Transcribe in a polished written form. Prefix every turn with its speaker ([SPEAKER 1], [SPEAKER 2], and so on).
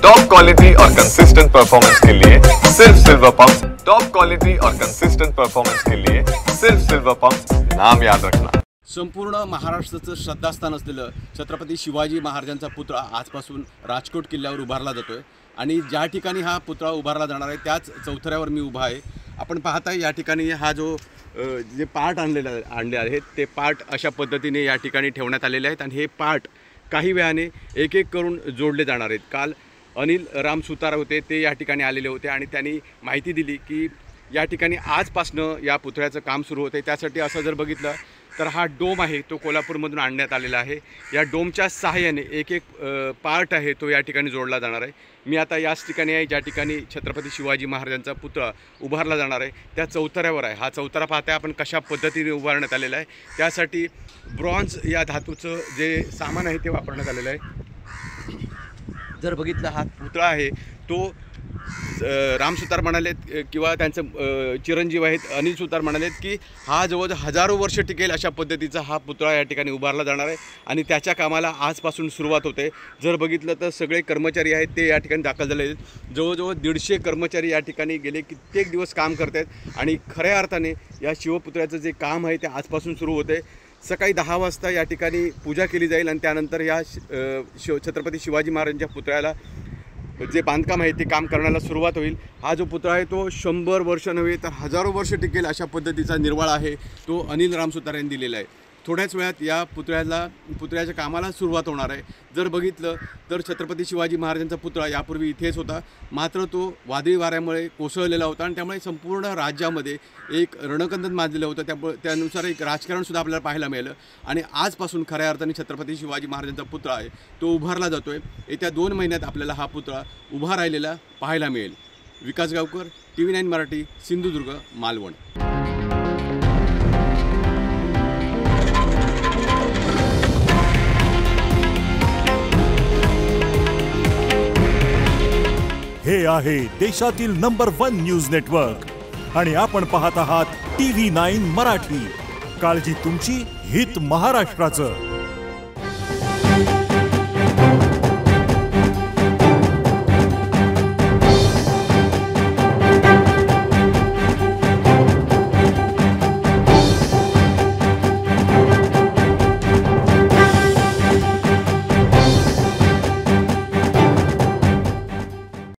[SPEAKER 1] Top quality और consistent performance के लिए सिर्फ सिल्वर पंप। टॉप क्वालिटी और कंसिस्टेंट परफॉर्मेंस के लिए सिर्फ सिल्वर पंप, नाम याद रखना।
[SPEAKER 2] संपूर्ण महाराष्ट्राचं श्रद्धास्थान असलेलं छत्रपती शिवाजी महाराजांचा पुतळा आजपासून राजकोट किल्ल्यावर उभारला जातोय आणि ज्या ठिकाणी हा पुतळा उभारला जाणार आहे त्याच चौथऱ्यावर मी उभा आहे। आपण पाहताय या ठिकाणी हा जो जे पार्ट आणले आहेत ते पार्ट अशा पद्धतीने या ठिकाणी ठेवण्यात आलेले आहेत आणि हे पार्ट काही वेळाने एक एक करून जोडले जाणार आहेत। काल अनिल राम सुतार होते, ते या ठिकाणी आलेले होते आणि त्यांनी माहिती दिली की या ठिकाणी आजपासनं या पुतळ्याचं काम सुरू होते। त्यासाठी असं जर बघितलं तर हा डोम आहे तो कोल्हापूरमधून आणण्यात आलेला आहे। या डोमच्या सहाय्याने एक एक पार्ट आहे तो या ठिकाणी जोडला जाणार आहे। मी आता याच ठिकाणी आहे ज्या ठिकाणी छत्रपती शिवाजी महाराजांचा पुतळा उभारला जाणार आहे त्या चौथऱ्यावर आहे। हा चौथरा पाहताय आपण कशा पद्धतीने उभारण्यात आलेला आहे। त्यासाठी ब्रॉन्झ या धातूचं जे सामान आहे ते वापरण्यात आलेलं आहे। जर बघितलं हा पुतळा आहे तो राम सुतार म्हणालेत किंवा त्यांचे चिरंजीव आहेत अनिल सुतार म्हणालेत की हा जवळजवळ हजारो वर्ष टिकेल अशा पद्धतीचा हा पुतळा या ठिकाणी उभारला जाणार आहे आणि त्याच्या कामाला आजपासून सुरुवात होते। जर बघितलं तर सगळे कर्मचारी आहेत ते या ठिकाणी दाखल झाले आहेत। जवळजवळ 150 कर्मचारी या ठिकाणी गेले कित्येक दिवस काम करत आहेत आणि खऱ्या अर्थाने या शिवपुतळ्याचं जे काम आहे ते आजपासून सुरू होते। सकाळी 10 वाजता या ठिकाणी पूजा केली जाईल आणि त्यानंतर या छत्रपती शिवाजी महाराजांच्या पुतळ्याला जे बांधकाम आहे ते काम करण्याला सुरुवात होईल। हा जो पुतळा आहे तो 100 वर्ष नव्हे तर हजारो वर्ष टिकेल अशा पद्धतीचा निर्वाळा आहे तो अनिल राम सुतार यांनी दिलेला आहे। थोड्याच वेळात या पुतळ्याच्या कामाला सुरुवात होणार आहे। जर बघितलं तर छत्रपती शिवाजी महाराजांचा पुतळा यापूर्वी इथेच होता, मात्र तो वादळी वाऱ्यामुळे कोसळलेला होता आणि त्यामुळे संपूर्ण राज्यामध्ये एक रणकंदन माजलेलं होतं। त्यानुसार एक राजकारणसुद्धा आपल्याला पाहायला मिळालं आणि आजपासून खऱ्या अर्थाने छत्रपती शिवाजी महाराजांचा पुतळा आहे तो उभारला जातो आहे। येत्या 2 महिन्यात आपल्याला हा पुतळा उभा राहिलेला पाहायला मिळेल। विकास गावकर, TV9 मराठी, सिंधुदुर्ग, मालवण।
[SPEAKER 3] हे आहे देशातील नंबर 1 न्यूज नेटवर्क आणि आपण पाहत आहात TV9 मराठी। काळजी तुमची, हित महाराष्ट्राचं।